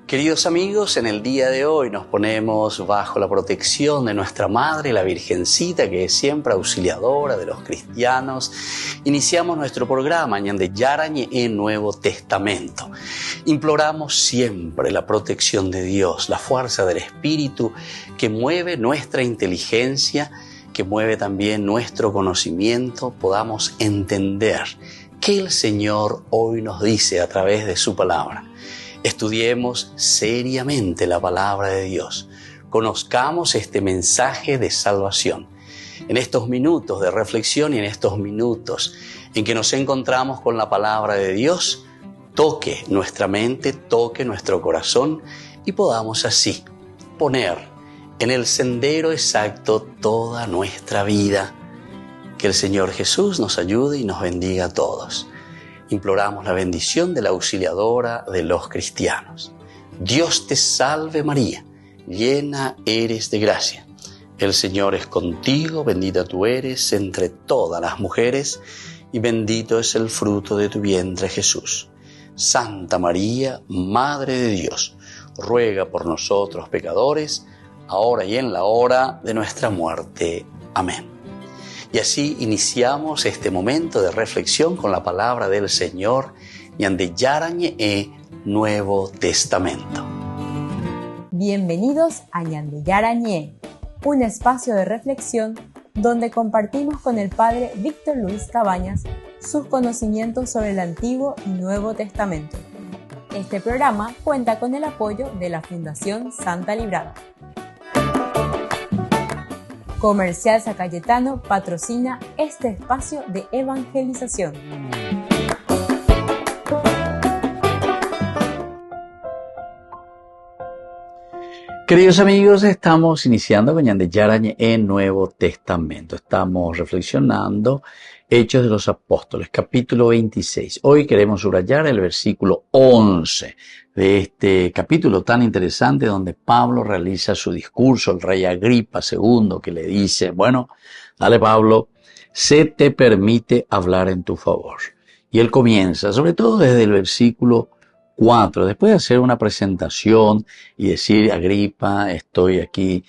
Queridos amigos, en el día de hoy nos ponemos bajo la protección de nuestra Madre, la Virgencita, que es siempre auxiliadora de los cristianos. Iniciamos nuestro programa Ñande Yarañe en Nuevo Testamento. Imploramos siempre la protección de Dios, la fuerza del Espíritu que mueve nuestra inteligencia, que mueve también nuestro conocimiento, podamos entender qué el Señor hoy nos dice a través de su palabra. Estudiemos seriamente la palabra de Dios. Conozcamos este mensaje de salvación. En estos minutos de reflexión y en estos minutos en que nos encontramos con la palabra de Dios, toque nuestra mente, toque nuestro corazón y podamos así poner en el sendero exacto toda nuestra vida. Que el Señor Jesús nos ayude y nos bendiga a todos. Imploramos la bendición de la auxiliadora de los cristianos. Dios te salve María, llena eres de gracia. El Señor es contigo, bendita tú eres entre todas las mujeres y bendito es el fruto de tu vientre Jesús. Santa María, Madre de Dios, ruega por nosotros pecadores, ahora y en la hora de nuestra muerte. Amén. Y así iniciamos este momento de reflexión con la palabra del Señor, Ñande Yarañe Nuevo Testamento. Bienvenidos a Ñande Yarañe, un espacio de reflexión donde compartimos con el Padre Víctor Luis Cabañas sus conocimientos sobre el Antiguo y Nuevo Testamento. Este programa cuenta con el apoyo de la Fundación Santa Librada. Comercial San Cayetano patrocina este espacio de evangelización. Queridos amigos, estamos iniciando con Ñande Yarañe en Nuevo Testamento. Estamos reflexionando Hechos de los Apóstoles, capítulo 26. Hoy queremos subrayar el versículo 11 de este capítulo tan interesante donde Pablo realiza su discurso, el rey Agripa II, que le dice, bueno, dale Pablo, se te permite hablar en tu favor. Y él comienza, sobre todo desde el versículo 4, después de hacer una presentación y decir, Agripa, estoy aquí,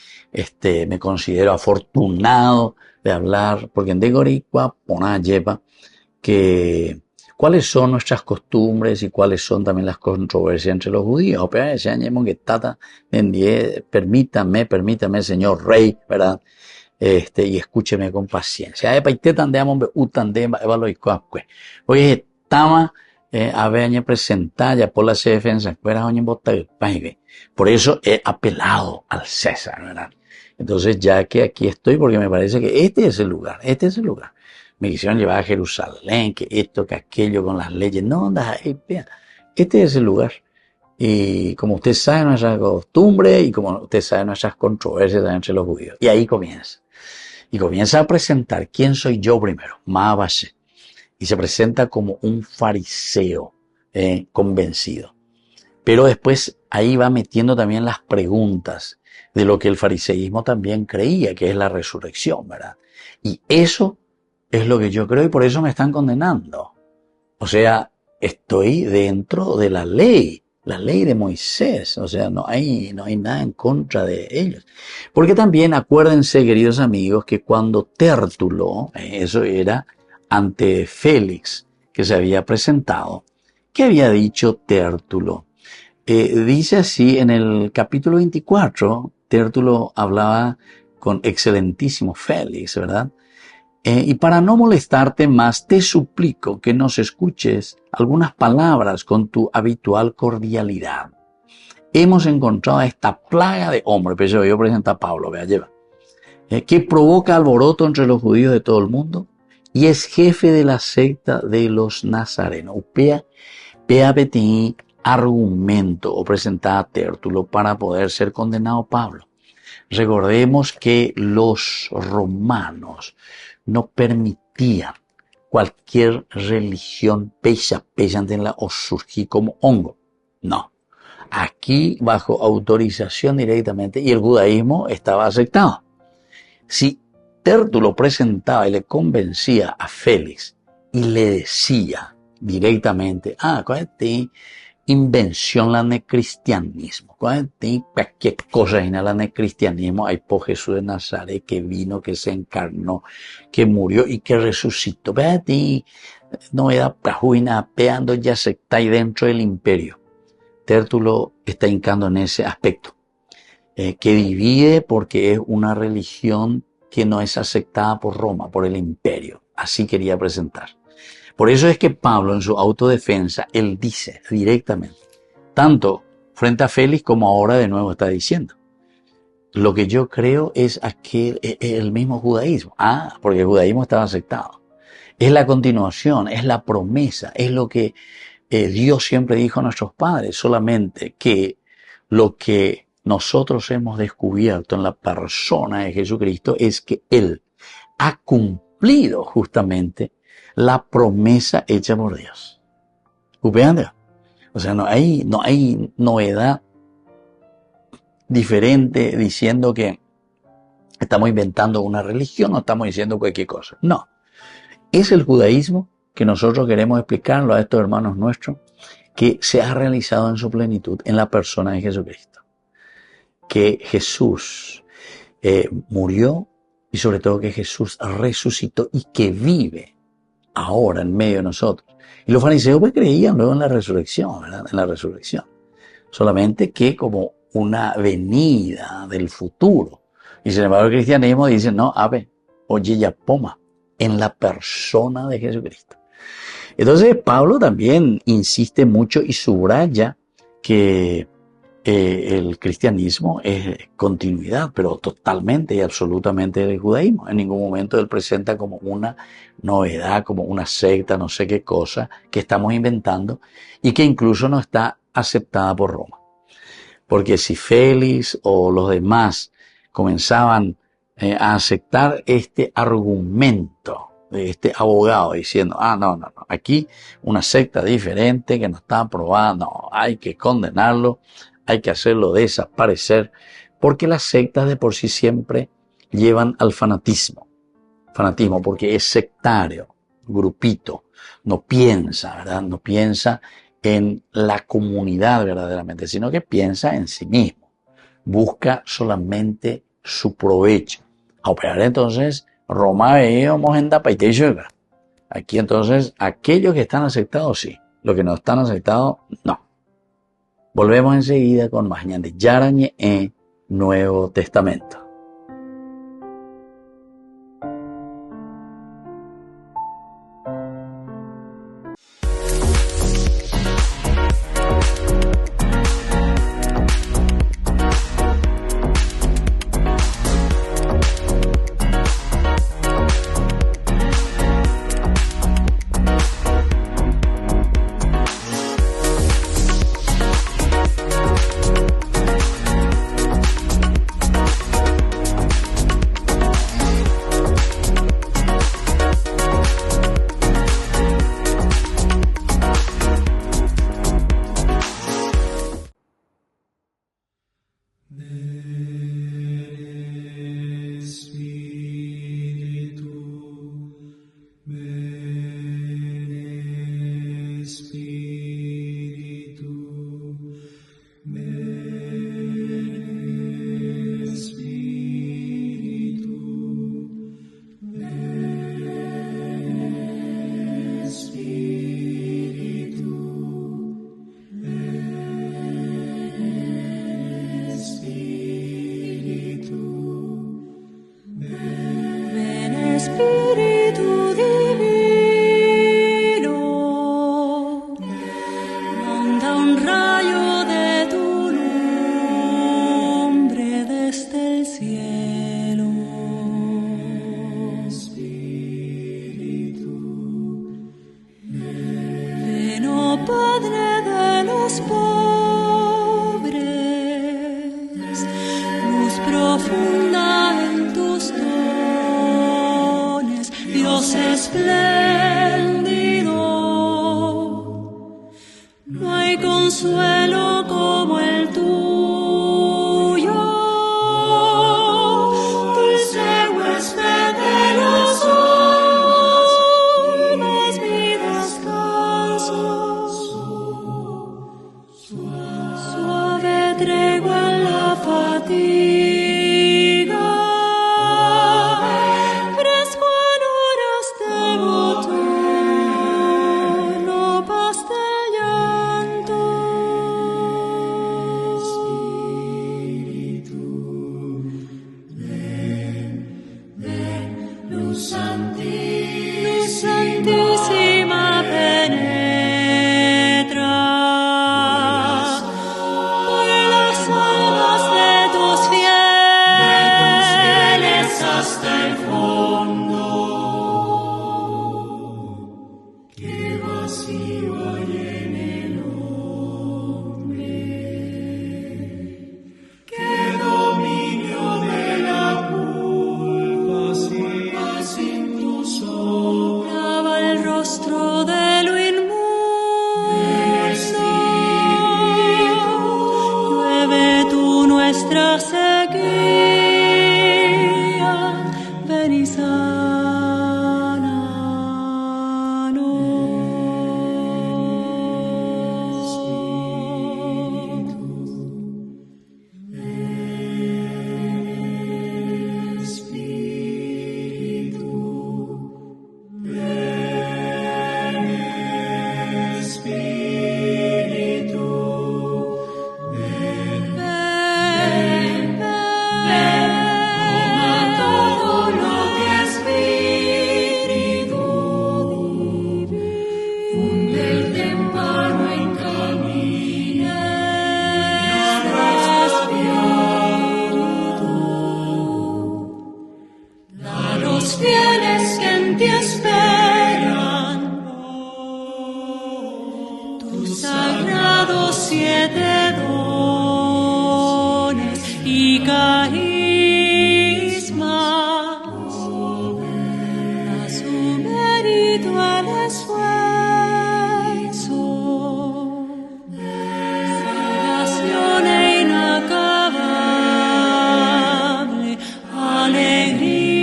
me considero afortunado de hablar, porque en Degoricua Poná lleva que cuáles son nuestras costumbres y cuáles son también las controversias entre los judíos. O sea, ese año que tata, permítame, señor rey, ¿verdad? Y escúcheme con paciencia. Oye, estaba había presentado ya por la defensa, por eso he apelado al César, ¿verdad? Entonces, ya que aquí estoy, porque me parece que este es el lugar. Me quisieron llevar a Jerusalén, que esto, que aquello, con las leyes. No, vea, este es el lugar. Y como usted sabe nuestra costumbre y como usted sabe nuestras controversias entre los judíos. Y ahí comienza. Y comienza a presentar quién soy yo primero, Maabashe. Y se presenta como un fariseo convencido. Pero después ahí va metiendo también las preguntas de lo que el fariseísmo también creía, que es la resurrección, ¿verdad? Y eso es lo que yo creo y por eso me están condenando. O sea, estoy dentro de la ley de Moisés. O sea, no hay nada en contra de ellos. Porque también acuérdense, queridos amigos, que cuando Tértulo, eso era ante Félix, que se había presentado, ¿qué había dicho Tértulo? Dice así en el capítulo 24, Tértulo hablaba con excelentísimo Félix, ¿verdad? Y para no molestarte más, te suplico que nos escuches algunas palabras con tu habitual cordialidad. Hemos encontrado esta plaga de hombre, pero yo presento a Pablo, vea, lleva, que provoca alboroto entre los judíos de todo el mundo y es jefe de la secta de los nazarenos. Pea betí argumento o presentada a Tértulo para poder ser condenado Pablo. Recordemos que los romanos no permitían cualquier religión peyántenla o surgir como hongo. No. Aquí bajo autorización directamente y el judaísmo estaba aceptado. Si Tértulo presentaba y le convencía a Félix y le decía directamente, invención la cristianismo. Cuando tem cualquier cosa en el cristianismo, hay por Jesús de Nazaret que vino, que se encarnó, que murió y que resucitó. No era prajuina, peando ya se está ahí dentro del imperio. Tértulo está hincando en ese aspecto. Que divide porque es una religión que no es aceptada por Roma, por el imperio. Así quería presentar. Por eso es que Pablo, en su autodefensa, él dice directamente, tanto frente a Félix como ahora de nuevo está diciendo, lo que yo creo es el mismo judaísmo. Porque el judaísmo estaba aceptado. Es la continuación, es la promesa, es lo que Dios siempre dijo a nuestros padres, solamente que lo que nosotros hemos descubierto en la persona de Jesucristo es que Él ha cumplido justamente la promesa hecha por Dios. ¿Comprende? O sea, no hay novedad diferente diciendo que estamos inventando una religión o estamos diciendo cualquier cosa. No. Es el judaísmo que nosotros queremos explicarlo a estos hermanos nuestros, que se ha realizado en su plenitud en la persona de Jesucristo. Que Jesús murió y sobre todo que Jesús resucitó y que vive ahora en medio de nosotros. Y los fariseos pues creían luego en la resurrección, ¿verdad? En la resurrección. Solamente que como una venida del futuro. Y sin embargo el cristianismo dice, no, oye ya poma, en la persona de Jesucristo. Entonces Pablo también insiste mucho y subraya que el cristianismo es continuidad, pero totalmente y absolutamente del judaísmo. En ningún momento él presenta como una novedad, como una secta, no sé qué cosa que estamos inventando y que incluso no está aceptada por Roma. Porque si Félix o los demás comenzaban a aceptar este argumento de este abogado diciendo, no, aquí una secta diferente que no está aprobada, no, hay que condenarlo, hay que hacerlo desaparecer, porque las sectas de por sí siempre llevan al fanatismo, porque es sectario, grupito, no piensa, ¿verdad? No piensa en la comunidad verdaderamente, sino que piensa en sí mismo, busca solamente su provecho. A operar entonces, Roma veíamos en Dapaiteyoga. Aquí entonces, aquellos que están aceptados, sí. Los que no están aceptados, no. Volvemos enseguida con más de Yarañe en Nuevo Testamento. fatiga, fresco en horas de botono, paz de llanto. Espíritu, ven, luz santísima, penetra por las almas de tus fieles hasta el fondo. Qué vacío hay en el hombre, qué dominio de la culpa sin tu sombra. Lava el rostro de lo inmundo, llueve tú nuestra sequía, ven y fieles que en ti esperan tus sagrados 7 dones y carismas, a su mérito el esfuerzo, salvación e inacabable alegría.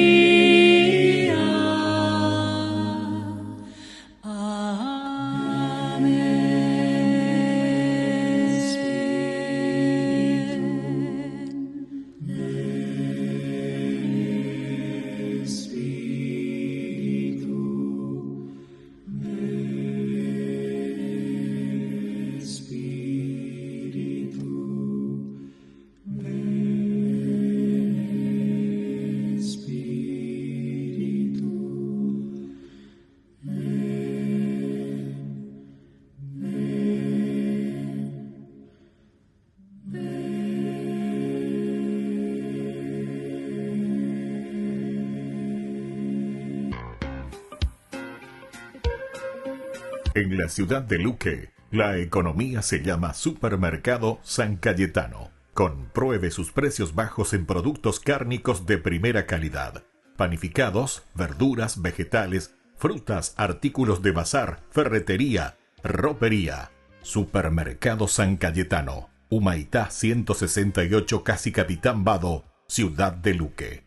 En la ciudad de Luque, la economía se llama Supermercado San Cayetano. Compruebe sus precios bajos en productos cárnicos de primera calidad. Panificados, verduras, vegetales, frutas, artículos de bazar, ferretería, ropería. Supermercado San Cayetano. Humaitá 168, Casi Capitán Vado, ciudad de Luque.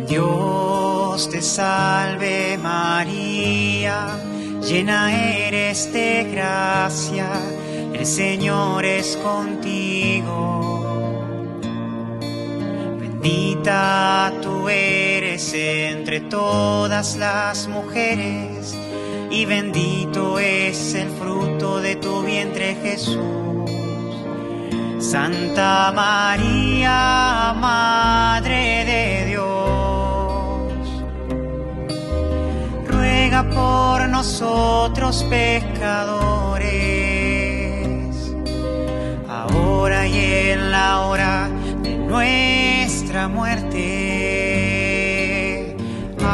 Dios te salve María, llena eres de gracia, el Señor es contigo. Bendita tú eres entre todas las mujeres, y bendito es el fruto de tu vientre Jesús. Santa María, Madre de Dios, ruega por nosotros pecadores, ahora y en la hora de nuestra muerte. Amén.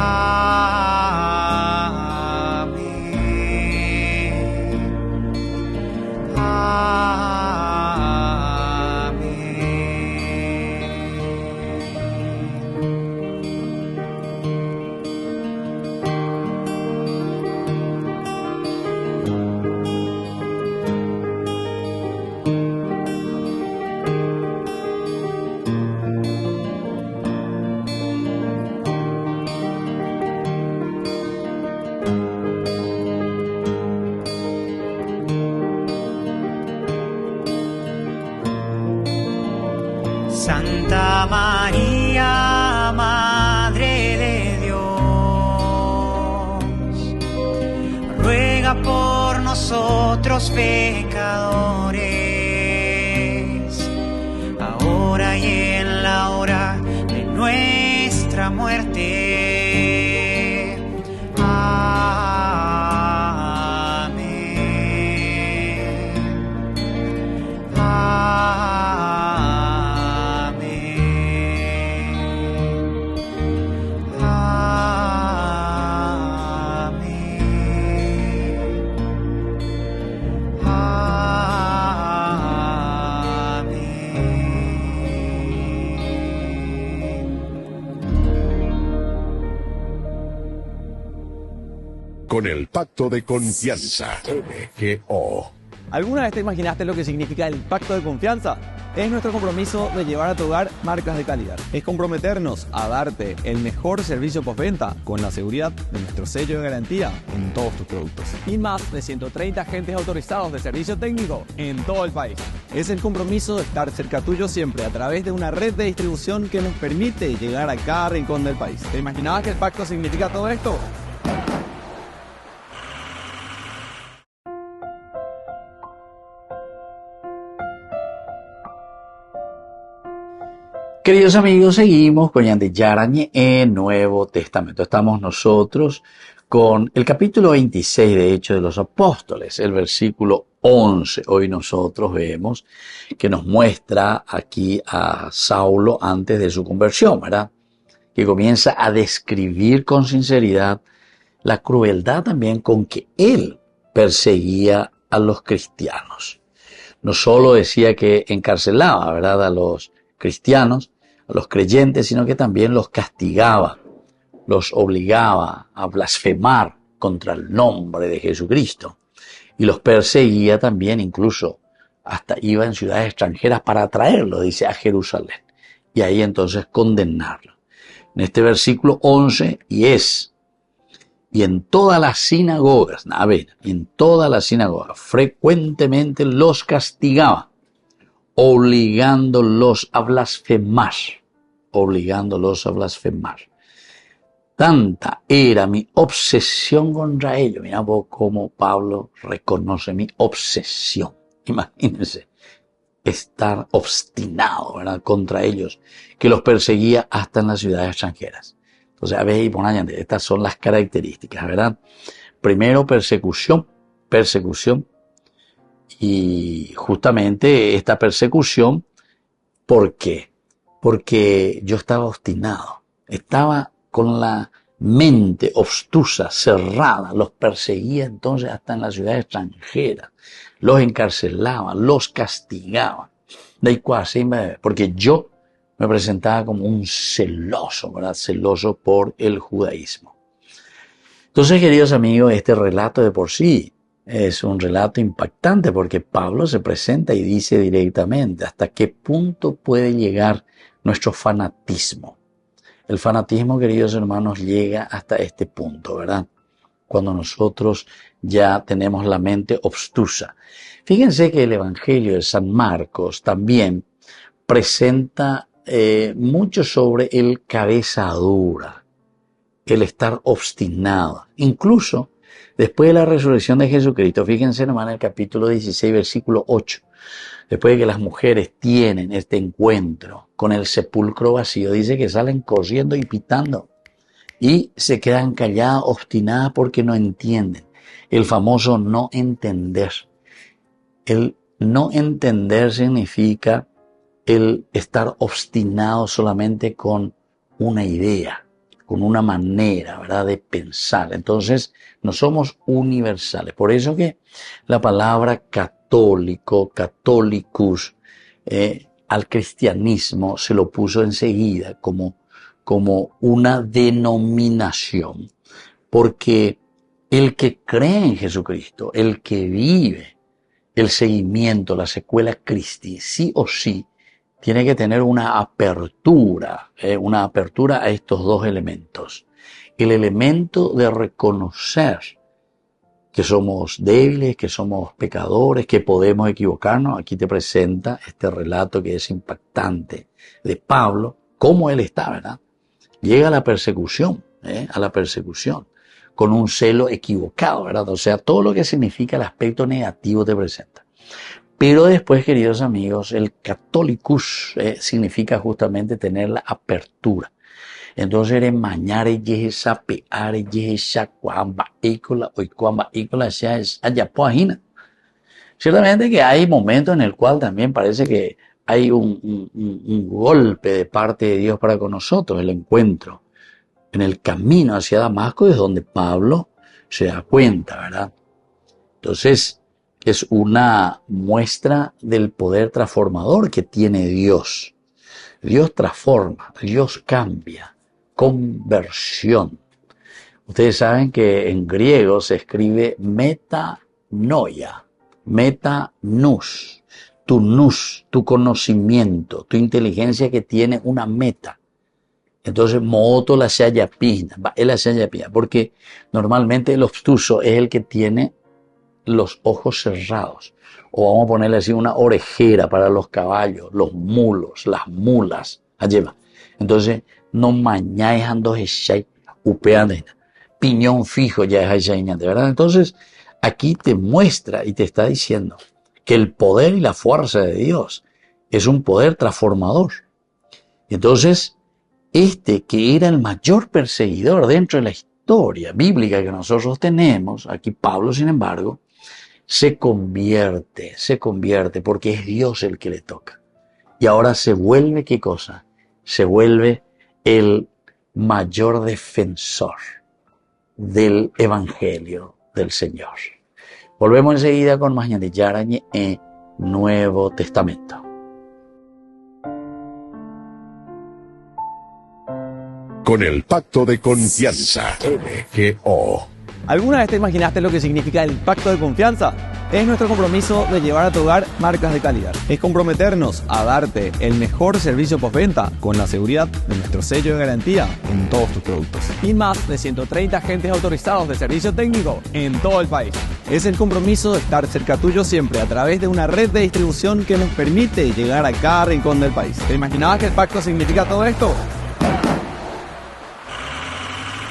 Amén. nosotros pecadores, ahora y en la hora de nuestra muerte. Amén. Con el Pacto de Confianza, MGO. ¿Alguna vez te imaginaste lo que significa el Pacto de Confianza? Es nuestro compromiso de llevar a tu hogar marcas de calidad. Es comprometernos a darte el mejor servicio postventa con la seguridad de nuestro sello de garantía en todos tus productos. Y más de 130 agentes autorizados de servicio técnico en todo el país. Es el compromiso de estar cerca tuyo siempre a través de una red de distribución que nos permite llegar a cada rincón del país. ¿Te imaginabas que el pacto significa todo esto? Queridos amigos, seguimos con Yandi Yarañe en Nuevo Testamento. Estamos nosotros con el capítulo 26 de Hechos de los Apóstoles, el versículo 11. Hoy nosotros vemos que nos muestra aquí a Saulo antes de su conversión, ¿verdad? Que comienza a describir con sinceridad la crueldad también con que él perseguía a los cristianos. No solo decía que encarcelaba, ¿verdad?, a los cristianos, a los creyentes, sino que también los castigaba, los obligaba a blasfemar contra el nombre de Jesucristo y los perseguía también, incluso hasta iba en ciudades extranjeras para traerlo, dice, a Jerusalén, y ahí entonces condenarlo. En este versículo 11, y en todas las sinagogas, en todas las sinagogas, frecuentemente los castigaba, obligándolos a blasfemar. Tanta era mi obsesión contra ellos. Mira vos cómo Pablo reconoce mi obsesión. Imagínense, estar obstinado, ¿verdad?, contra ellos, que los perseguía hasta en las ciudades extranjeras. Entonces, a ver, estas son las características, ¿verdad? Primero, persecución. Y justamente esta persecución, ¿por qué? Porque yo estaba obstinado, estaba con la mente obstusa, cerrada, los perseguía entonces hasta en las ciudades extranjeras, los encarcelaba, los castigaba, porque yo me presentaba como un celoso, ¿verdad? Celoso por el judaísmo. Entonces, queridos amigos, este relato de por sí es un relato impactante porque Pablo se presenta y dice directamente hasta qué punto puede llegar nuestro fanatismo. El fanatismo, queridos hermanos, llega hasta este punto, ¿verdad? Cuando nosotros ya tenemos la mente obstusa. Fíjense que el Evangelio de San Marcos también presenta mucho sobre el cabeza dura, el estar obstinado. Incluso después de la resurrección de Jesucristo, fíjense hermano, en el capítulo 16, versículo 8, después de que las mujeres tienen este encuentro con el sepulcro vacío, dice que salen corriendo y pitando y se quedan calladas, obstinadas porque no entienden. El famoso no entender. El no entender significa el estar obstinado solamente con una idea, con una manera, ¿verdad?, de pensar. Entonces, no somos universales. Por eso que la palabra católico, catholicus, al cristianismo se lo puso enseguida como una denominación. Porque el que cree en Jesucristo, el que vive el seguimiento, la secuela Christi, sí o sí, tiene que tener una apertura a estos dos elementos. El elemento de reconocer que somos débiles, que somos pecadores, que podemos equivocarnos. Aquí te presenta este relato que es impactante de Pablo, cómo él está, ¿verdad? Llega a la persecución, con un celo equivocado, ¿verdad? O sea, todo lo que significa el aspecto negativo te presenta. Pero después, queridos amigos, el catholicus significa justamente tener la apertura. Entonces, eres mañare, yesa, peare, yesa, cuamba, ícola, oicuamba, ícola, sea, es ayapoajina. Ciertamente que hay momentos en el cual también parece que hay un golpe de parte de Dios para con nosotros, el encuentro. En el camino hacia Damasco es donde Pablo se da cuenta, ¿verdad? Entonces, es una muestra del poder transformador que tiene Dios. Dios transforma, Dios cambia, conversión. Ustedes saben que en griego se escribe metanoia, metanus, tu conocimiento, tu inteligencia que tiene una meta. Entonces, mooto la sayapina, la sayapina, porque normalmente el obtuso es el que tiene los ojos cerrados, o vamos a ponerle así una orejera para los caballos, los mulos, las mulas, allá. Entonces, no mañáis ando hechai upeandena, piñón fijo ya es de verdad. Entonces, aquí te muestra y te está diciendo que el poder y la fuerza de Dios es un poder transformador. Entonces, que era el mayor perseguidor dentro de la historia bíblica que nosotros tenemos, aquí Pablo, sin embargo, se convierte, porque es Dios el que le toca. Y ahora se vuelve, ¿qué cosa? Se vuelve el mayor defensor del Evangelio del Señor. Volvemos enseguida con más de Yarañe en Nuevo Testamento. Con el pacto de confianza, MGO. ¿Alguna vez te imaginaste lo que significa el pacto de confianza? Es nuestro compromiso de llevar a tu hogar marcas de calidad. Es comprometernos a darte el mejor servicio postventa con la seguridad de nuestro sello de garantía en todos tus productos. Y más de 130 agentes autorizados de servicio técnico en todo el país. Es el compromiso de estar cerca tuyo siempre a través de una red de distribución que nos permite llegar a cada rincón del país. ¿Te imaginabas que el pacto significa todo esto?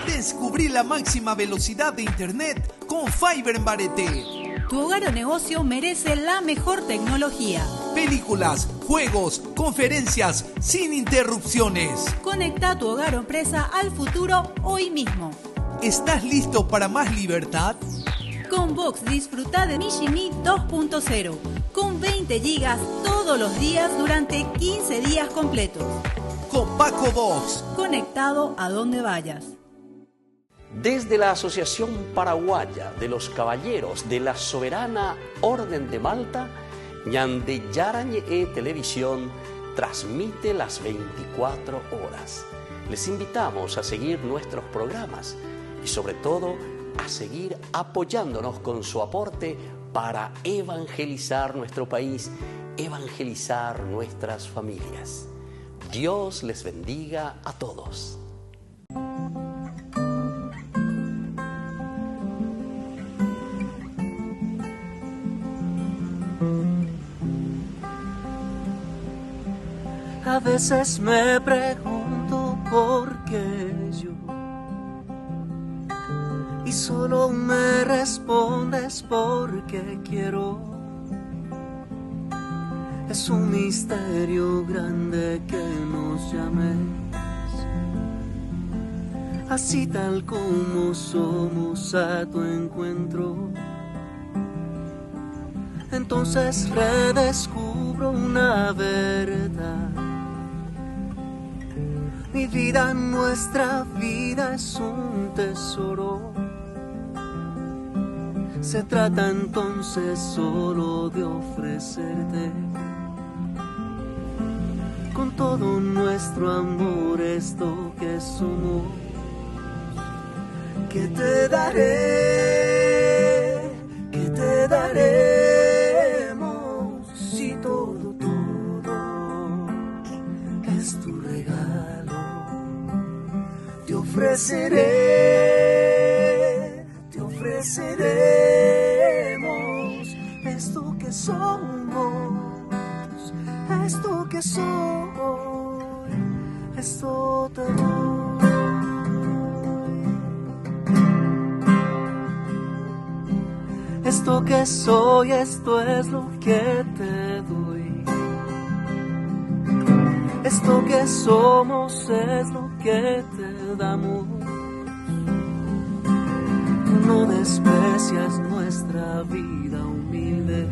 Descubrí la máxima velocidad de internet con Fiber en Barete. Tu hogar o negocio merece la mejor tecnología. Películas, juegos, conferencias, sin interrupciones. Conecta tu hogar o empresa al futuro hoy mismo. ¿Estás listo para más libertad? Con Vox disfruta de Mishimi 2.0 con 20 gigas todos los días durante 15 días completos. Con Paco Vox. Conectado a donde vayas. Desde la Asociación Paraguaya de los Caballeros de la Soberana Orden de Malta, Ñande Yarañe Televisión transmite las 24 horas. Les invitamos a seguir nuestros programas y sobre todo a seguir apoyándonos con su aporte para evangelizar nuestro país, evangelizar nuestras familias. Dios les bendiga a todos. A veces me pregunto por qué yo, y solo me respondes porque quiero. Es un misterio grande que nos llames, así tal como somos a tu encuentro. Entonces redescubro una verdad. Mi vida, nuestra vida es un tesoro. Se trata entonces solo de ofrecerte con todo nuestro amor esto que somos. ¿Qué te daré? ¿Qué te daremos si todo es tu regalo? Te ofreceremos esto que somos, esto que soy, esto te doy. Esto que soy, esto es lo que te doy. Esto que somos es lo que te damos. No desprecias nuestra vida humilde.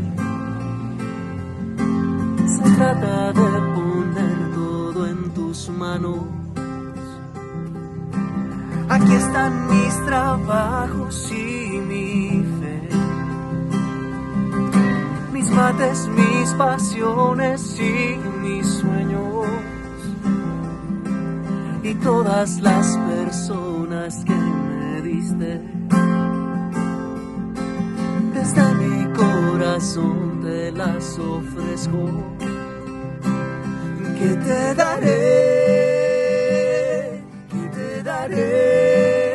Se trata de poner todo en tus manos. Aquí están mis trabajos y mi fe, mis mates, mis pasiones y mis sueños, y todas las personas que me diste. Desde mi corazón te las ofrezco. ¿Qué te daré? ¿Qué te daremos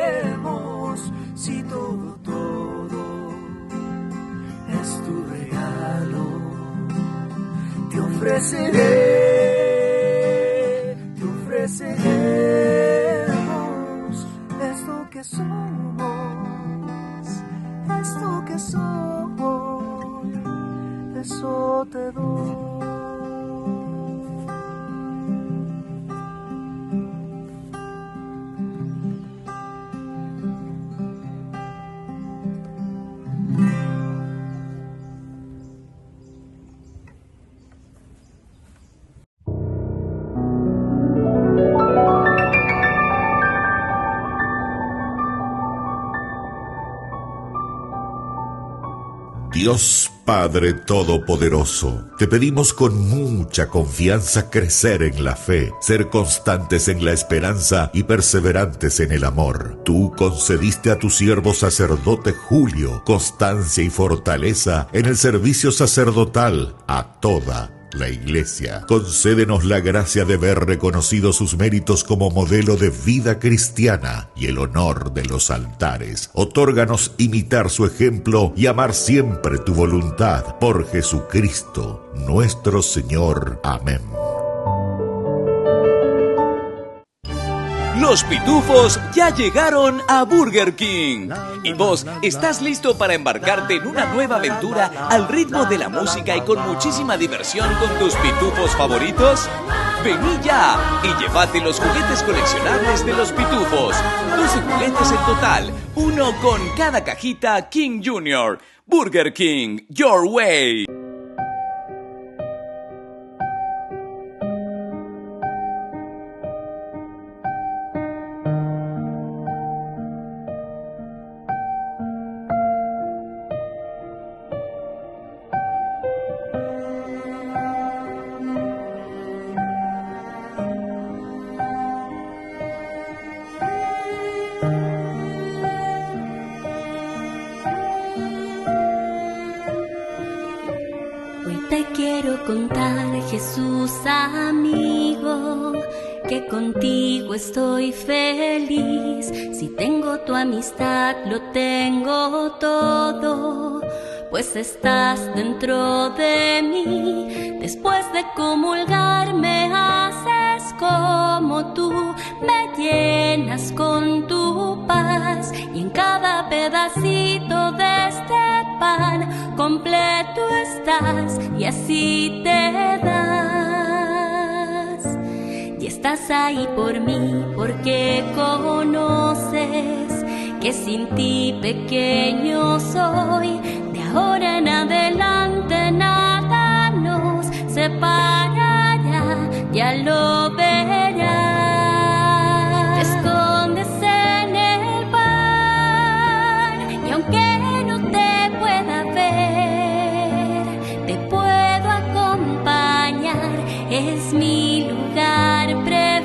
si todo es tu regalo? Te ofreceremos esto que somos, esto que soy, eso te doy. Dios Padre Todopoderoso, te pedimos con mucha confianza crecer en la fe, ser constantes en la esperanza y perseverantes en el amor. Tú concediste a tu siervo sacerdote Julio constancia y fortaleza en el servicio sacerdotal a toda la Iglesia. Concédenos la gracia de ver reconocidos sus méritos como modelo de vida cristiana y el honor de los altares. Otórganos imitar su ejemplo y amar siempre tu voluntad. Por Jesucristo, nuestro Señor. Amén. Los pitufos ya llegaron a Burger King. ¿Y vos estás listo para embarcarte en una nueva aventura al ritmo de la música y con muchísima diversión con tus pitufos favoritos? Vení ya y llévate los juguetes coleccionables de los pitufos. 12 juguetes en total, uno con cada cajita King Jr. Burger King, your way. Quiero contar, Jesús amigo, que contigo estoy feliz. Si tengo tu amistad, lo tengo todo, pues estás dentro de mí. Después de comulgar me haces como tú, me llenas con tu paz, y en cada pedacito de este pan completo estás, y así te das. Y estás ahí por mí porque conoces que sin ti pequeño soy. De ahora en adelante nada nos separará, ya lo verás. Te escondes en el pan, y aunque no te pueda ver, te puedo acompañar. Es mi lugar preferido.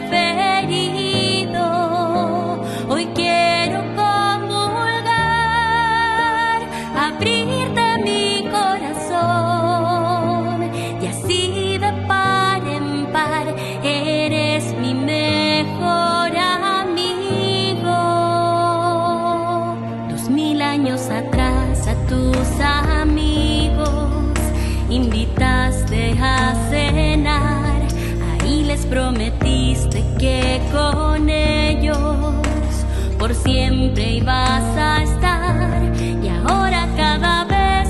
Hoy quiero comulgar, abrirte mi corazón, y así de par en par eres mi mejor amigo. 2000 años atrás a tus amigos invitaste a cenar, ahí les prometiste que con ellos por siempre ibas a estar, y ahora cada vez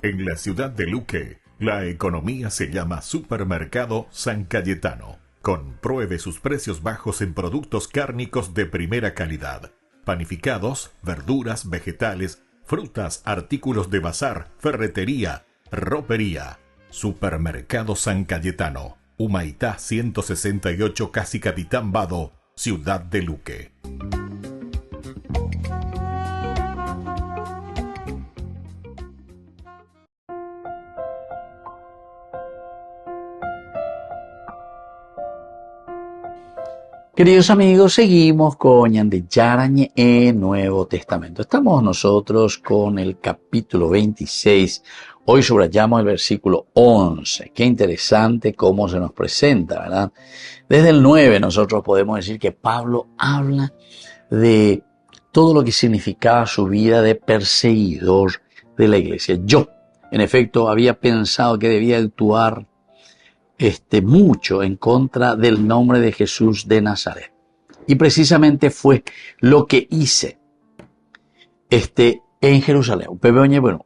En la ciudad de Luque, la economía se llama Supermercado San Cayetano. Compruebe sus precios bajos en productos cárnicos de primera calidad. Panificados, verduras, vegetales, frutas, artículos de bazar, ferretería, ropería. Supermercado San Cayetano, Humaitá 168, Casi Capitán Vado, ciudad de Luque. Queridos amigos, seguimos con Ñandeyarañe en Nuevo Testamento. Estamos nosotros con el capítulo 26. Hoy subrayamos el versículo 11. Qué interesante cómo se nos presenta, ¿verdad? Desde el 9 nosotros podemos decir que Pablo habla de todo lo que significaba su vida de perseguidor de la iglesia. Yo, en efecto, había pensado que debía actuar mucho en contra del nombre de Jesús de Nazaret. Y precisamente fue lo que hice en Jerusalén.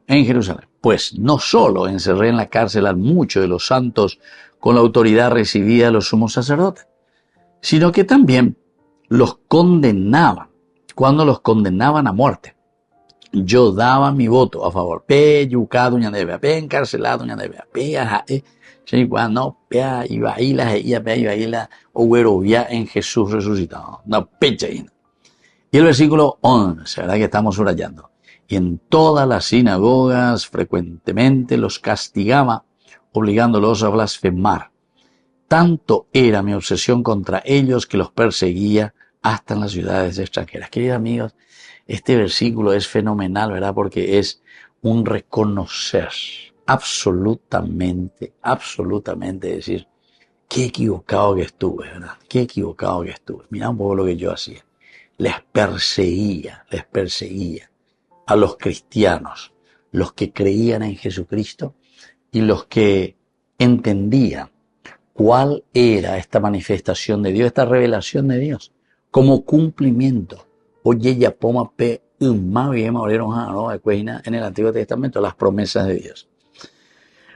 En Jerusalén. Pues no solo encerré en la cárcel a muchos de los santos con la autoridad recibida de los sumos sacerdotes, sino que también los condenaban. Cuando los condenaban a muerte, yo daba mi voto a favor. Pe yucado ñandebea, pe encarcelado ñandebea, pe ajae. Cuando iba en Jesús resucitado. No, pecha. Y el versículo 11, ¿verdad? Que estamos subrayando. Y en todas las sinagogas frecuentemente los castigaba, obligándolos a blasfemar. Tanto era mi obsesión contra ellos que los perseguía hasta en las ciudades extranjeras. Queridos amigos, este versículo es fenomenal, ¿verdad? Porque es un reconocer absolutamente decir, qué equivocado que estuve, ¿verdad? Qué equivocado que estuve. Mirá un poco lo que yo hacía. Les perseguía a los cristianos, los que creían en Jesucristo y los que entendían cuál era esta manifestación de Dios, esta revelación de Dios, como cumplimiento. Oye, ya poma pe más bien en el Antiguo Testamento las promesas de Dios.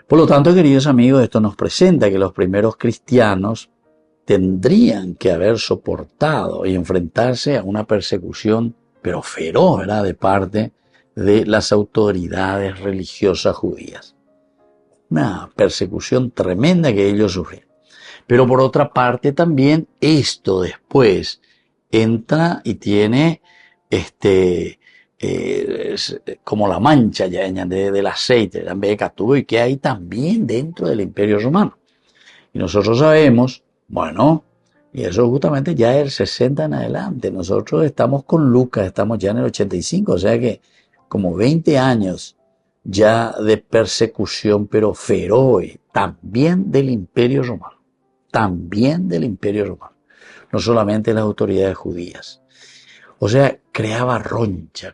Por lo tanto, queridos amigos, esto nos presenta que los primeros cristianos tendrían que haber soportado y enfrentarse a una persecución, pero feroz, ¿verdad?, de parte de las autoridades religiosas judías. Una persecución tremenda que ellos sufrían. Pero por otra parte también esto después entra y tiene como la mancha ya del aceite, y que hay también dentro del Imperio Romano. Y nosotros sabemos, bueno, y eso justamente ya es el 60 en adelante. Nosotros estamos con Lucas, estamos ya en el 85, o sea que como 20 años ya de persecución, pero feroz, también del Imperio Romano. También del Imperio Romano. No solamente las autoridades judías. O sea, creaba roncha.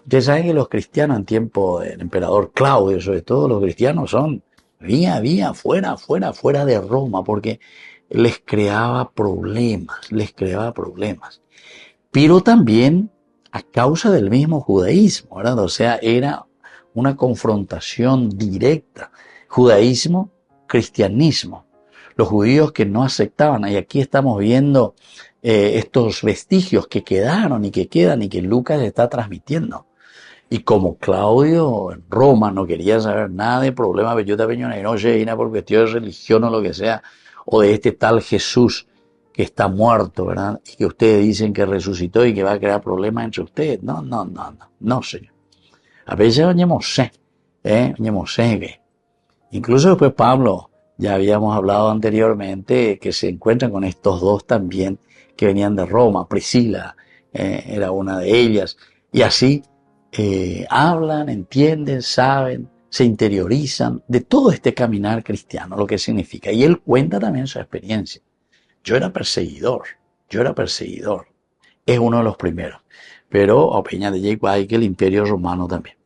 Ustedes saben que los cristianos en tiempo del emperador Claudio, sobre todo los cristianos, son fuera de Roma, porque les creaba problemas. Pero también a causa del mismo judaísmo, ¿verdad? O sea, era una confrontación directa. Judaísmo, cristianismo. Los judíos que no aceptaban, y aquí estamos viendo estos vestigios que quedaron y que quedan y que Lucas está transmitiendo. Y como Claudio en Roma no quería saber nada de problemas por cuestión de religión o lo que sea, o de este tal Jesús que está muerto, ¿verdad? Y que ustedes dicen que resucitó y que va a crear problemas entre ustedes. No, señor. A veces incluso después Pablo, ya habíamos hablado anteriormente, que se encuentran con estos dos también que venían de Roma. Priscila era una de ellas. Y así hablan, entienden, saben, se interiorizan de todo este caminar cristiano, lo que significa. Y él cuenta también su experiencia. Yo era perseguidor. Es uno de los primeros. Pero a Peña de Yeguay, que el Imperio Romano también.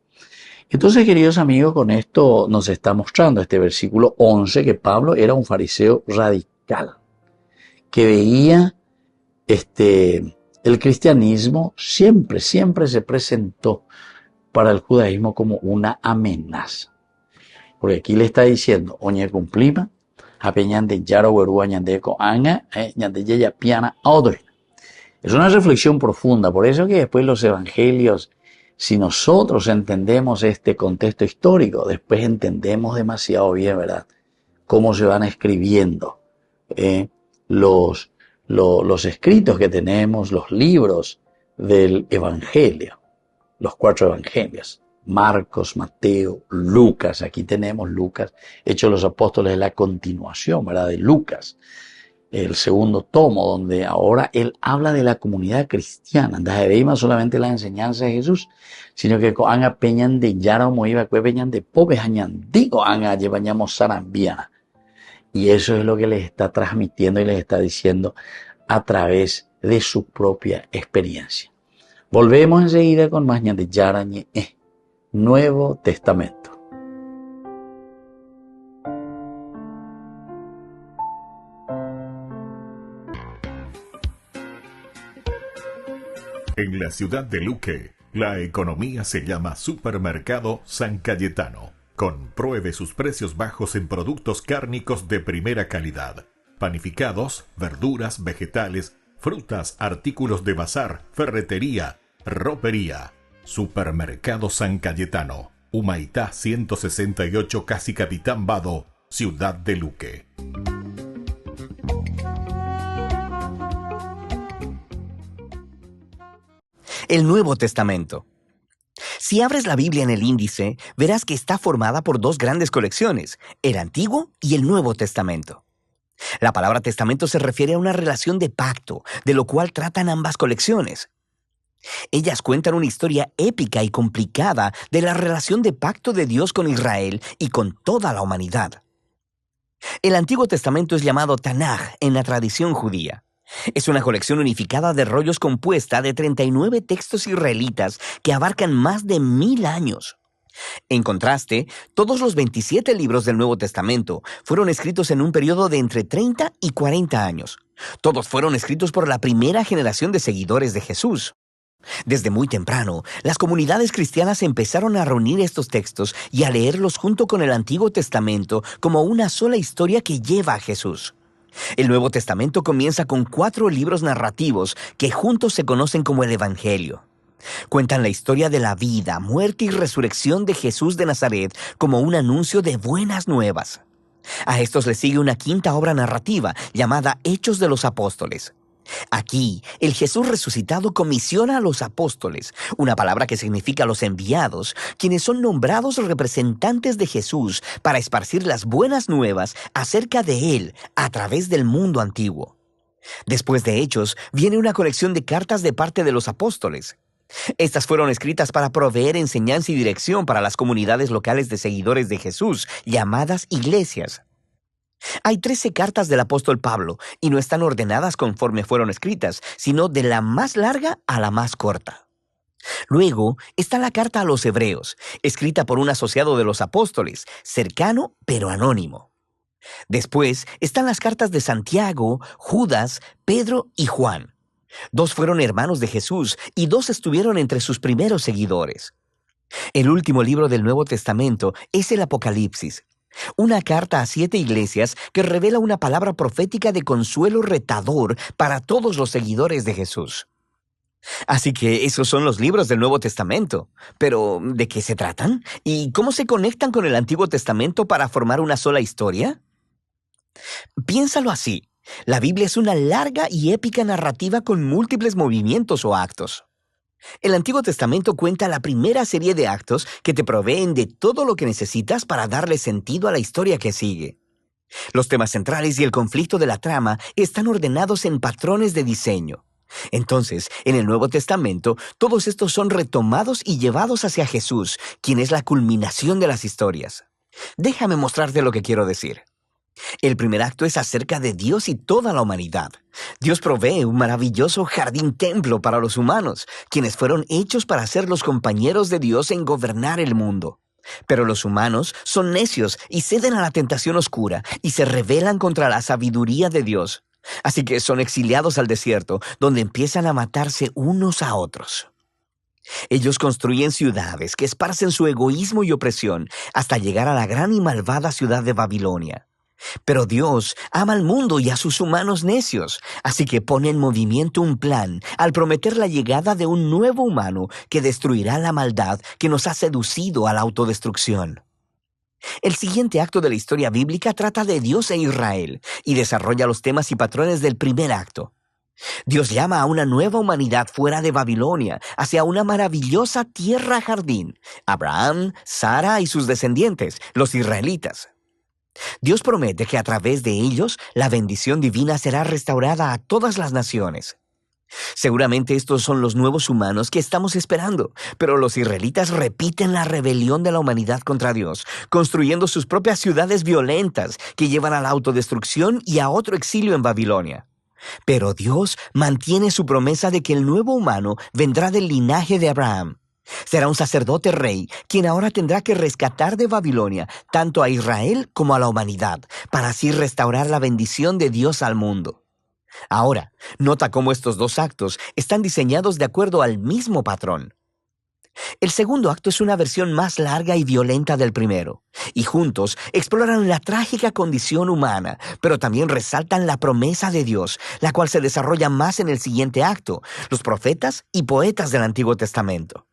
Entonces, queridos amigos, con esto nos está mostrando este versículo 11 que Pablo era un fariseo radical, que veía el cristianismo siempre se presentó para el judaísmo como una amenaza. Porque aquí le está diciendo, oñe cumplima, apeñande yaro huerúa ñande coanga, ñande yeya piana odre. Es una reflexión profunda, por eso que después los evangelios, si nosotros entendemos este contexto histórico, después entendemos demasiado bien, ¿verdad?, cómo se van escribiendo los escritos que tenemos, los libros del evangelio, los 4 evangelios. Marcos, Mateo, Lucas, aquí tenemos Lucas, Hechos de los Apóstoles, es la continuación, ¿verdad?, de Lucas, el segundo tomo, donde ahora él habla de la comunidad cristiana. No veíamos solamente la enseñanza de Jesús, sino que anga peñan de yara moiva cue peñan de pope hañan digo anga llevañamos sarambiana. Y eso es lo que les está transmitiendo y les está diciendo a través de su propia experiencia. Volvemos enseguida con más de Yarañe, Nuevo Testamento. En la ciudad de Luque, la economía se llama Supermercado San Cayetano. Compruebe sus precios bajos en productos cárnicos de primera calidad. Panificados, verduras, vegetales, frutas, artículos de bazar, ferretería, ropería. Supermercado San Cayetano, Humaitá 168, Casi Capitán Vado, Ciudad de Luque. El Nuevo Testamento. Si abres la Biblia en el índice, verás que está formada por 2 grandes colecciones, el Antiguo y el Nuevo Testamento. La palabra testamento se refiere a una relación de pacto, de lo cual tratan ambas colecciones. Ellas cuentan una historia épica y complicada de la relación de pacto de Dios con Israel y con toda la humanidad. El Antiguo Testamento es llamado Tanaj en la tradición judía. Es una colección unificada de rollos compuesta de 39 textos israelitas que abarcan más de 1000 años. En contraste, todos los 27 libros del Nuevo Testamento fueron escritos en un periodo de entre 30 y 40 años. Todos fueron escritos por la primera generación de seguidores de Jesús. Desde muy temprano, las comunidades cristianas empezaron a reunir estos textos y a leerlos junto con el Antiguo Testamento como una sola historia que lleva a Jesús. El Nuevo Testamento comienza con 4 libros narrativos que juntos se conocen como el Evangelio. Cuentan la historia de la vida, muerte y resurrección de Jesús de Nazaret como un anuncio de buenas nuevas. A estos le sigue una 5ª obra narrativa llamada Hechos de los Apóstoles. Aquí, el Jesús resucitado comisiona a los apóstoles, una palabra que significa los enviados, quienes son nombrados representantes de Jesús para esparcir las buenas nuevas acerca de Él a través del mundo antiguo. Después de Hechos, viene una colección de cartas de parte de los apóstoles. Estas fueron escritas para proveer enseñanza y dirección para las comunidades locales de seguidores de Jesús, llamadas iglesias. Hay 13 cartas del apóstol Pablo y no están ordenadas conforme fueron escritas, sino de la más larga a la más corta. Luego está la carta a los hebreos, escrita por un asociado de los apóstoles, cercano pero anónimo. Después están las cartas de Santiago, Judas, Pedro y Juan. 2 fueron hermanos de Jesús y 2 estuvieron entre sus primeros seguidores. El último libro del Nuevo Testamento es el Apocalipsis, una carta a 7 iglesias que revela una palabra profética de consuelo retador para todos los seguidores de Jesús. Así que esos son los libros del Nuevo Testamento. Pero, ¿de qué se tratan? ¿Y cómo se conectan con el Antiguo Testamento para formar una sola historia? Piénsalo así. La Biblia es una larga y épica narrativa con múltiples movimientos o actos. El Antiguo Testamento cuenta la primera serie de actos que te proveen de todo lo que necesitas para darle sentido a la historia que sigue. Los temas centrales y el conflicto de la trama están ordenados en patrones de diseño. Entonces, en el Nuevo Testamento, todos estos son retomados y llevados hacia Jesús, quien es la culminación de las historias. Déjame mostrarte lo que quiero decir. El primer acto es acerca de Dios y toda la humanidad. Dios provee un maravilloso jardín-templo para los humanos, quienes fueron hechos para ser los compañeros de Dios en gobernar el mundo. Pero los humanos son necios y ceden a la tentación oscura y se rebelan contra la sabiduría de Dios. Así que son exiliados al desierto, donde empiezan a matarse unos a otros. Ellos construyen ciudades que esparcen su egoísmo y opresión hasta llegar a la gran y malvada ciudad de Babilonia. Pero Dios ama al mundo y a sus humanos necios, así que pone en movimiento un plan al prometer la llegada de un nuevo humano que destruirá la maldad que nos ha seducido a la autodestrucción. El siguiente acto de la historia bíblica trata de Dios e Israel y desarrolla los temas y patrones del primer acto. Dios llama a una nueva humanidad fuera de Babilonia, hacia una maravillosa tierra jardín, Abraham, Sara y sus descendientes, los israelitas. Dios promete que a través de ellos la bendición divina será restaurada a todas las naciones. Seguramente estos son los nuevos humanos que estamos esperando, pero los israelitas repiten la rebelión de la humanidad contra Dios, construyendo sus propias ciudades violentas que llevan a la autodestrucción y a otro exilio en Babilonia. Pero Dios mantiene su promesa de que el nuevo humano vendrá del linaje de Abraham. Será un sacerdote rey, quien ahora tendrá que rescatar de Babilonia tanto a Israel como a la humanidad, para así restaurar la bendición de Dios al mundo. Ahora, nota cómo estos dos actos están diseñados de acuerdo al mismo patrón. El segundo acto es una versión más larga y violenta del primero, y juntos exploran la trágica condición humana, pero también resaltan la promesa de Dios, la cual se desarrolla más en el siguiente acto, los profetas y poetas del Antiguo Testamento.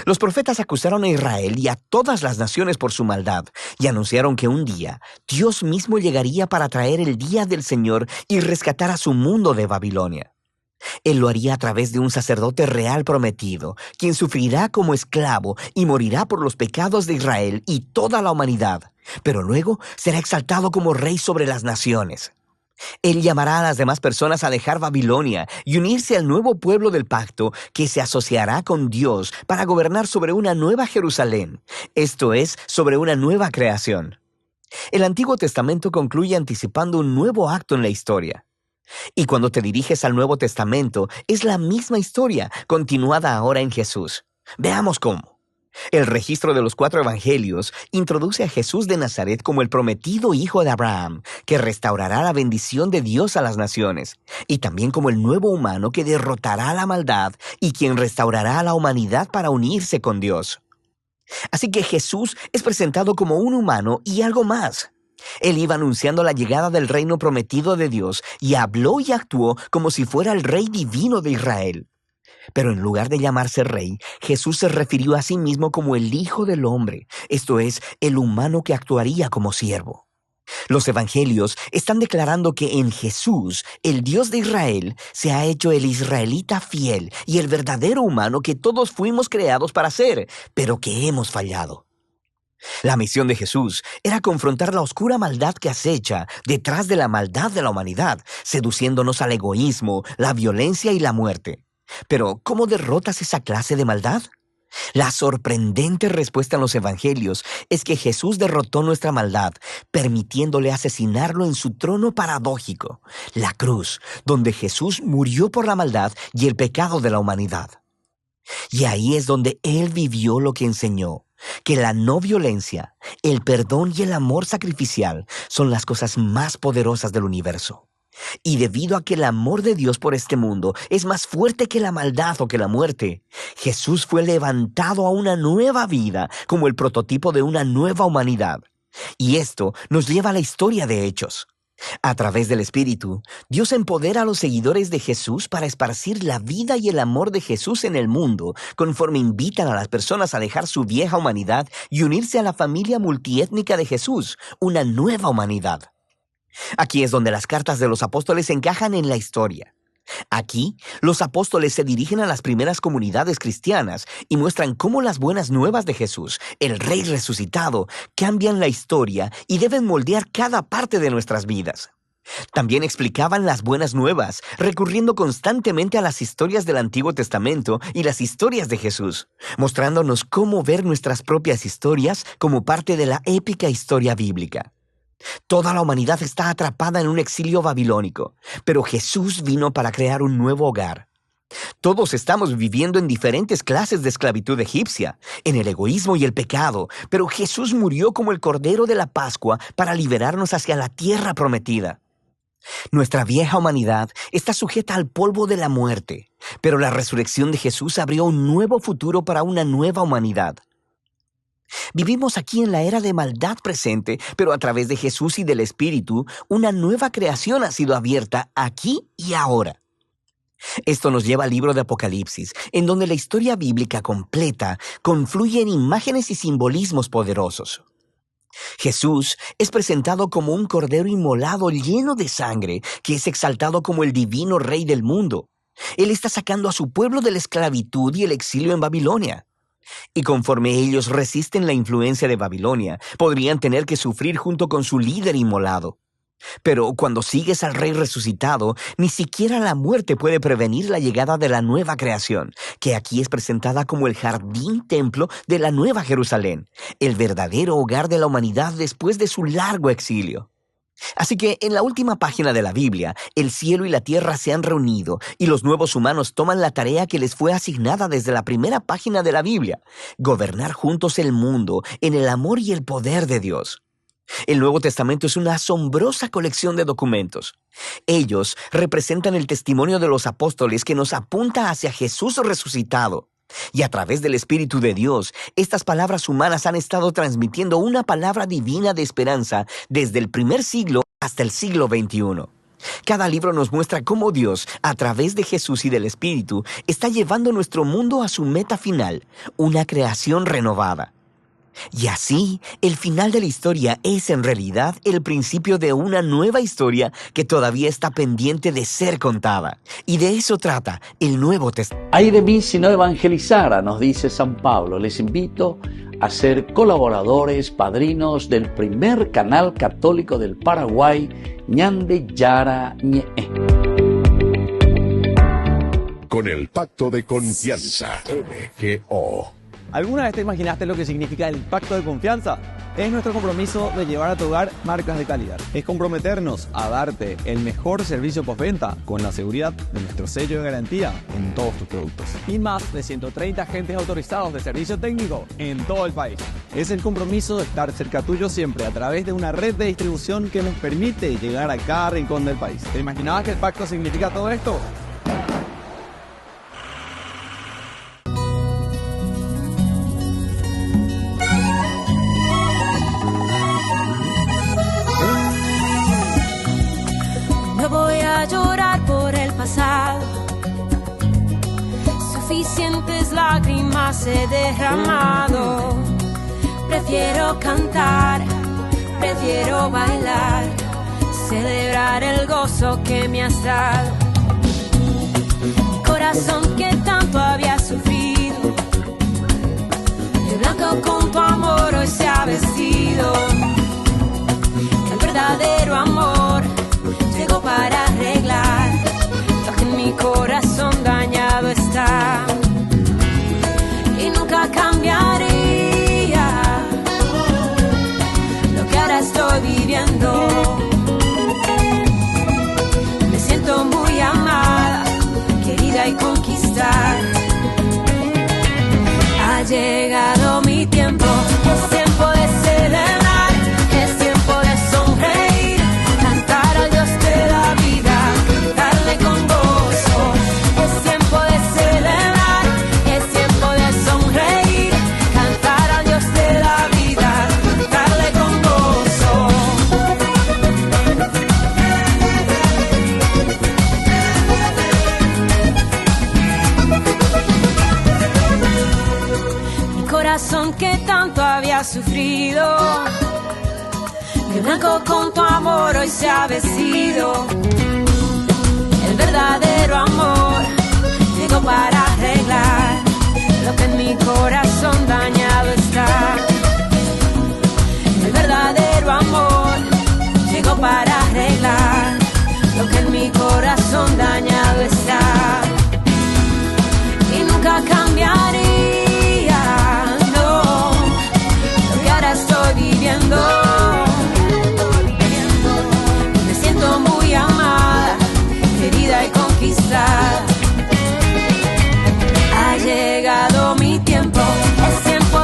Los profetas acusaron a Israel y a todas las naciones por su maldad y anunciaron que un día Dios mismo llegaría para traer el día del Señor y rescatar a su mundo de Babilonia. Él lo haría a través de un sacerdote real prometido, quien sufrirá como esclavo y morirá por los pecados de Israel y toda la humanidad, pero luego será exaltado como rey sobre las naciones. Él llamará a las demás personas a dejar Babilonia y unirse al nuevo pueblo del pacto que se asociará con Dios para gobernar sobre una nueva Jerusalén, esto es, sobre una nueva creación. El Antiguo Testamento concluye anticipando un nuevo acto en la historia. Y cuando te diriges al Nuevo Testamento, es la misma historia, continuada ahora en Jesús. Veamos cómo. El registro de los 4 evangelios introduce a Jesús de Nazaret como el prometido hijo de Abraham, que restaurará la bendición de Dios a las naciones, y también como el nuevo humano que derrotará la maldad y quien restaurará a la humanidad para unirse con Dios. Así que Jesús es presentado como un humano y algo más. Él iba anunciando la llegada del reino prometido de Dios y habló y actuó como si fuera el rey divino de Israel. Pero en lugar de llamarse rey, Jesús se refirió a sí mismo como el Hijo del Hombre, esto es, el humano que actuaría como siervo. Los evangelios están declarando que en Jesús, el Dios de Israel, se ha hecho el israelita fiel y el verdadero humano que todos fuimos creados para ser, pero que hemos fallado. La misión de Jesús era confrontar la oscura maldad que acecha detrás de la maldad de la humanidad, seduciéndonos al egoísmo, la violencia y la muerte. Pero, ¿cómo derrotas esa clase de maldad? La sorprendente respuesta en los evangelios es que Jesús derrotó nuestra maldad, permitiéndole asesinarlo en su trono paradójico, la cruz, donde Jesús murió por la maldad y el pecado de la humanidad. Y ahí es donde Él vivió lo que enseñó, que la no violencia, el perdón y el amor sacrificial son las cosas más poderosas del universo. Y debido a que el amor de Dios por este mundo es más fuerte que la maldad o que la muerte, Jesús fue levantado a una nueva vida como el prototipo de una nueva humanidad. Y esto nos lleva a la historia de Hechos. A través del Espíritu, Dios empodera a los seguidores de Jesús para esparcir la vida y el amor de Jesús en el mundo, conforme invitan a las personas a dejar su vieja humanidad y unirse a la familia multiétnica de Jesús, una nueva humanidad. Aquí es donde las cartas de los apóstoles encajan en la historia. Aquí, los apóstoles se dirigen a las primeras comunidades cristianas y muestran cómo las buenas nuevas de Jesús, el Rey resucitado, cambian la historia y deben moldear cada parte de nuestras vidas. También explicaban las buenas nuevas, recurriendo constantemente a las historias del Antiguo Testamento y las historias de Jesús, mostrándonos cómo ver nuestras propias historias como parte de la épica historia bíblica. Toda la humanidad está atrapada en un exilio babilónico, pero Jesús vino para crear un nuevo hogar. Todos estamos viviendo en diferentes clases de esclavitud egipcia, en el egoísmo y el pecado, pero Jesús murió como el Cordero de la Pascua para liberarnos hacia la tierra prometida. Nuestra vieja humanidad está sujeta al polvo de la muerte, pero la resurrección de Jesús abrió un nuevo futuro para una nueva humanidad. Vivimos aquí en la era de maldad presente, pero a través de Jesús y del Espíritu, una nueva creación ha sido abierta aquí y ahora. Esto nos lleva al libro de Apocalipsis, en donde la historia bíblica completa confluye en imágenes y simbolismos poderosos. Jesús es presentado como un cordero inmolado lleno de sangre, que es exaltado como el divino rey del mundo. Él está sacando a su pueblo de la esclavitud y el exilio en Babilonia. Y conforme ellos resisten la influencia de Babilonia, podrían tener que sufrir junto con su líder inmolado. Pero cuando sigues al Rey resucitado, ni siquiera la muerte puede prevenir la llegada de la nueva creación, que aquí es presentada como el jardín templo de la Nueva Jerusalén, el verdadero hogar de la humanidad después de su largo exilio. Así que en la última página de la Biblia, el cielo y la tierra se han reunido y los nuevos humanos toman la tarea que les fue asignada desde la primera página de la Biblia: gobernar juntos el mundo en el amor y el poder de Dios. El Nuevo Testamento es una asombrosa colección de documentos. Ellos representan el testimonio de los apóstoles que nos apunta hacia Jesús resucitado. Y a través del Espíritu de Dios, estas palabras humanas han estado transmitiendo una palabra divina de esperanza desde el primer siglo hasta el siglo XXI. Cada libro nos muestra cómo Dios, a través de Jesús y del Espíritu, está llevando nuestro mundo a su meta final, una creación renovada. Y así, el final de la historia es en realidad el principio de una nueva historia que todavía está pendiente de ser contada. Y de eso trata el Nuevo Testamento. Ay de mí si no evangelizara, nos dice San Pablo. Les invito a ser colaboradores, padrinos del primer canal católico del Paraguay, Ñande Yara Ñe. Con el pacto de confianza, MGO. ¿Alguna vez te imaginaste lo que significa el pacto de confianza? Es nuestro compromiso de llevar a tu hogar marcas de calidad. Es comprometernos a darte el mejor servicio postventa con la seguridad de nuestro sello de garantía en todos tus productos. Y más de 130 agentes autorizados de servicio técnico en todo el país. Es el compromiso de estar cerca tuyo siempre a través de una red de distribución que nos permite llegar a cada rincón del país. ¿Te imaginabas que el pacto significa todo esto? Llorar por el pasado, suficientes lágrimas he derramado. Prefiero cantar, prefiero bailar, celebrar el gozo que me has dado. Mi corazón que tanto había sufrido, de blanco con tu amor hoy se ha vestido. El verdadero amor llegó para arreglar lo que en mi corazón dañado está. Y nunca cambiaría lo que ahora estoy viviendo. Me siento muy amada, querida y conquistada. Ha llegado mi tiempo, es tiempo de celebrar, es tiempo de sonreír, cantar al Dios de la vida, cantarle con gozo. Es tiempo de celebrar, es tiempo de sonreír, cantar al Dios de la vida, cantarle con gozo. Mi corazón que tanto había sufrido, de blanco con tu amor hoy se ha vestido. El verdadero amor llegó para arreglar lo que en mi corazón dañado está. El verdadero amor llegó para arreglar lo que en mi corazón dañado está. Y nunca cambiaría, no, lo que ahora estoy viviendo. Me siento muy amada, querida y conquistada. Ha llegado mi tiempo, es tiempo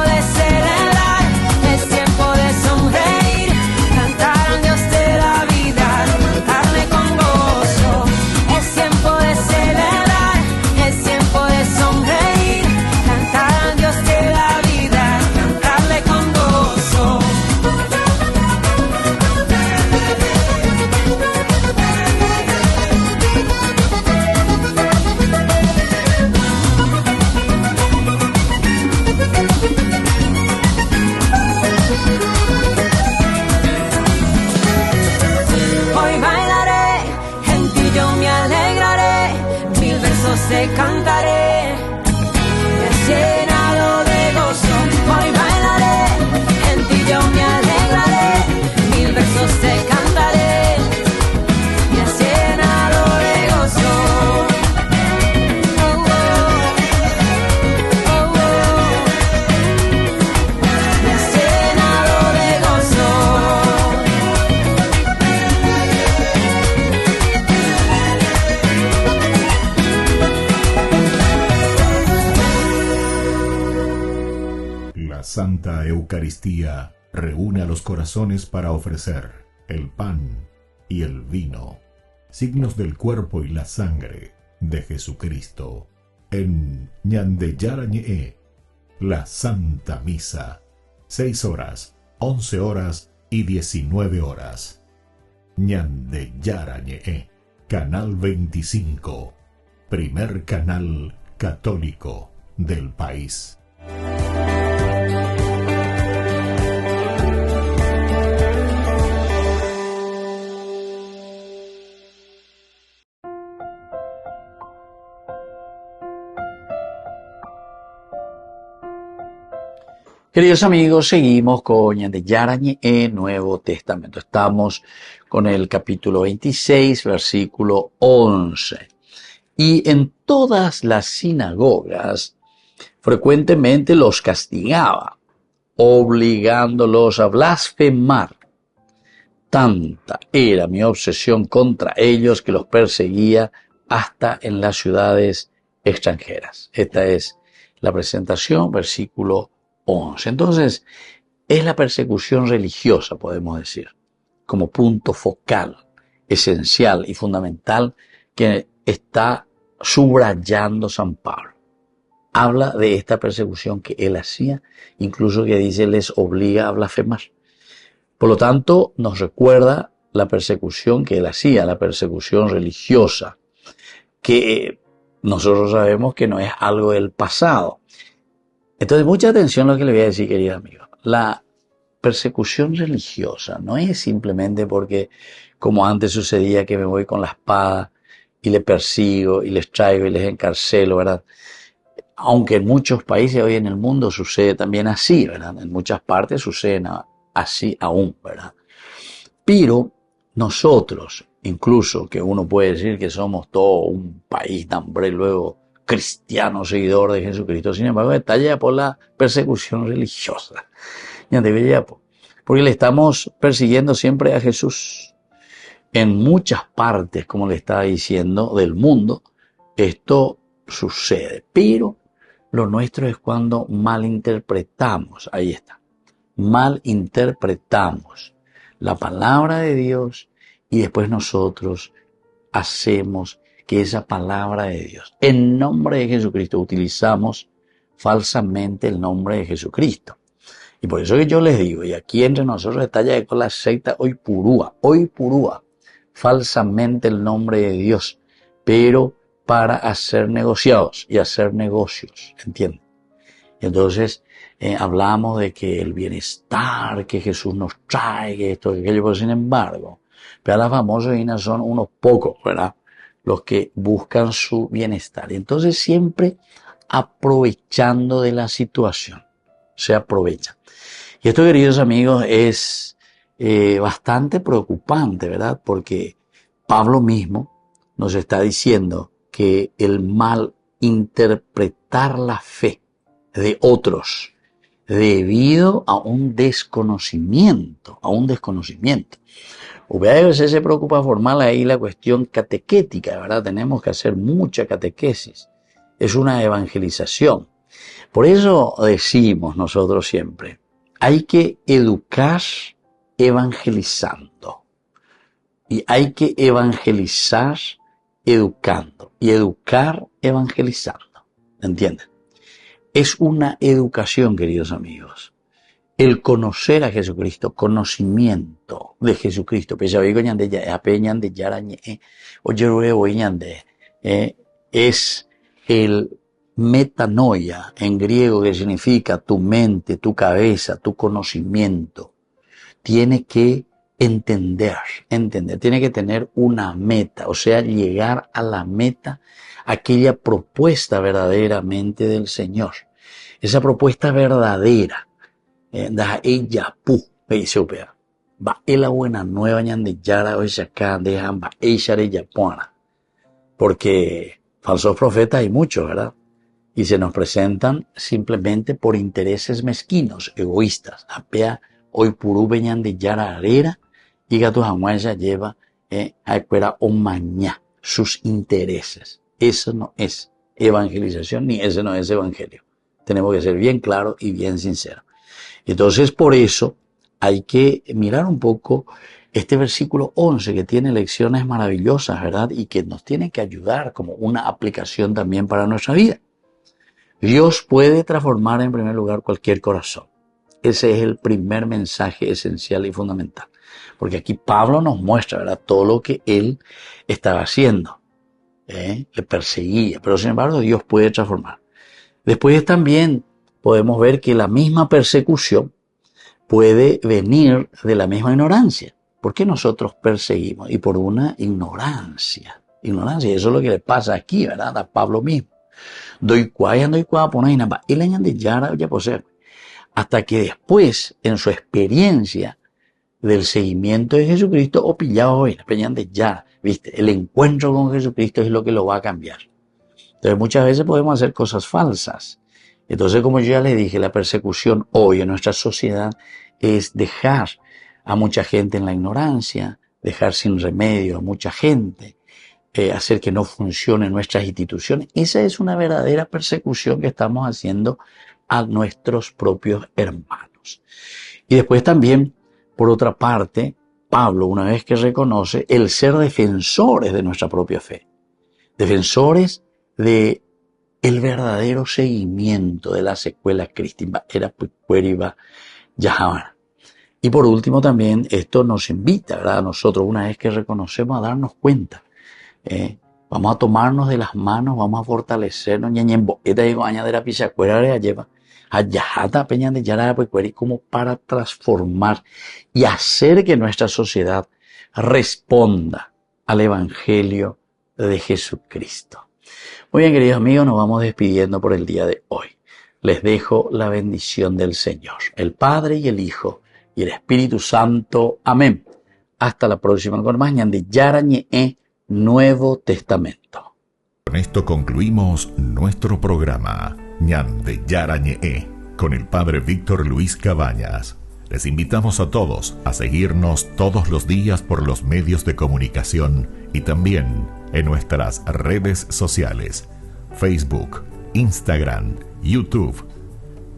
te cantaré, me has llenado de gozo, hoy bailaré, en ti yo me alegraré, mil versos te cantaré, me has llenado de gozo. Oh, oh, oh, oh. Me has llenado de gozo. La Santa Eucaristía reúne a los corazones para ofrecer el pan y el vino, signos del cuerpo y la sangre de Jesucristo. En Ñandeyarañe, la Santa Misa, 6 horas, 11 horas y 19 horas. Ñandeyarañe, Canal 25, primer canal católico del país. Queridos amigos, seguimos con Ñandeyarañe en Nuevo Testamento. Estamos con el capítulo 26, versículo 11. Y en todas las sinagogas frecuentemente los castigaba, obligándolos a blasfemar. Tanta era mi obsesión contra ellos que los perseguía hasta en las ciudades extranjeras. Esta es la presentación, versículo 11. Entonces, es la persecución religiosa, podemos decir, como punto focal, esencial y fundamental que está subrayando San Pablo. Habla de esta persecución que él hacía, incluso que dice les obliga a blasfemar. Por lo tanto, nos recuerda la persecución que él hacía, la persecución religiosa, que nosotros sabemos que no es algo del pasado. Entonces, mucha atención a lo que le voy a decir, querido amigo. La persecución religiosa no es simplemente porque, como antes sucedía, que me voy con la espada y le persigo y les traigo y les encarcelo, ¿verdad? Aunque en muchos países hoy en el mundo sucede también así, ¿verdad? En muchas partes suceden así aún, ¿verdad? Pero nosotros, incluso que uno puede decir que somos todo un país de hambre luego cristiano, seguidor de Jesucristo, sin embargo, detalla por la persecución religiosa. Porque le estamos persiguiendo siempre a Jesús. En muchas partes, como le estaba diciendo, del mundo, esto sucede. Pero lo nuestro es cuando malinterpretamos, ahí está, malinterpretamos la palabra de Dios y después nosotros hacemos que esa palabra de Dios, en nombre de Jesucristo, utilizamos falsamente el nombre de Jesucristo. Y por eso que yo les digo, y aquí entre nosotros está ya con la secta hoy purúa, falsamente el nombre de Dios, pero para hacer negociados y hacer negocios, ¿entienden? Y entonces hablamos de que el bienestar que Jesús nos trae, que esto, que aquello, pero sin embargo, pero las famosas divinas son unos pocos, ¿verdad? Los que buscan su bienestar. Y entonces siempre aprovechando de la situación, se aprovechan. Y esto, queridos amigos, es bastante preocupante, ¿verdad? Porque Pablo mismo nos está diciendo que el mal interpretar la fe de otros debido a un desconocimiento, O a veces se preocupa formar ahí la cuestión catequética, ¿verdad? Tenemos que hacer mucha catequesis. Es una evangelización. Por eso decimos nosotros siempre, hay que educar evangelizando. Y hay que evangelizar educando. Y educar evangelizando. ¿Entienden? Es una educación, queridos amigos. El conocer a Jesucristo, conocimiento de Jesucristo. Es el metanoia en griego, que significa tu mente, tu cabeza, tu conocimiento. Tiene que entender, tiene que tener una meta, o sea, llegar a la meta, aquella propuesta verdaderamente del Señor. Esa propuesta verdadera, da ella pu, va la buena nueva ñande yara hoy acá dejan va ella yapona. Porque falsos profetas hay muchos, ¿verdad? Y se nos presentan simplemente por intereses mezquinos, egoístas. Apea hoy purú veñan de yara arera y gato jamuaya lleva a escuela o mañá sus intereses. Eso no es evangelización ni ese no es evangelio. Tenemos que ser bien claros y bien sinceros. Entonces, por eso hay que mirar un poco este versículo 11 que tiene lecciones maravillosas, ¿verdad? Y que nos tiene que ayudar como una aplicación también para nuestra vida. Dios puede transformar en primer lugar cualquier corazón. Ese es el primer mensaje esencial y fundamental. Porque aquí Pablo nos muestra, ¿verdad?, todo lo que él estaba haciendo. Le perseguía, pero sin embargo Dios puede transformar. Después también podemos ver que la misma persecución puede venir de la misma ignorancia. ¿Por qué nosotros perseguimos? Y por una ignorancia. Ignorancia, eso es lo que le pasa aquí, ¿verdad?, a Pablo mismo. Hasta que después, en su experiencia del seguimiento de Jesucristo, o pillado hoy, ¿viste? El encuentro con Jesucristo es lo que lo va a cambiar. Entonces muchas veces podemos hacer cosas falsas. Entonces, como yo ya les dije, la persecución hoy en nuestra sociedad es dejar a mucha gente en la ignorancia, dejar sin remedio a mucha gente, hacer que no funcionen nuestras instituciones. Esa es una verdadera persecución que estamos haciendo a nuestros propios hermanos. Y después también, por otra parte, Pablo, una vez que reconoce el ser defensores de nuestra propia fe, defensores de el verdadero seguimiento de la secuela cristina, era pueriva yahavana. Y por último también esto nos invita, ¿verdad?, a nosotros, una vez que reconocemos, a darnos cuenta. Vamos a tomarnos de las manos, vamos a fortalecernos, como para transformar y hacer que nuestra sociedad responda al Evangelio de Jesucristo. Muy bien, queridos amigos, nos vamos despidiendo por el día de hoy. Les dejo la bendición del Señor, el Padre y el Hijo y el Espíritu Santo. Amén. Hasta la próxima con más ñande yarañe Nuevo Testamento. Con esto concluimos nuestro programa ñande yarañe con el Padre Víctor Luis Cabañas. Les invitamos a todos a seguirnos todos los días por los medios de comunicación y también en nuestras redes sociales, Facebook, Instagram, YouTube.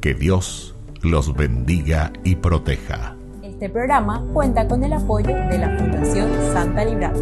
Que Dios los bendiga y proteja. Este programa cuenta con el apoyo de la Fundación Santa Librada.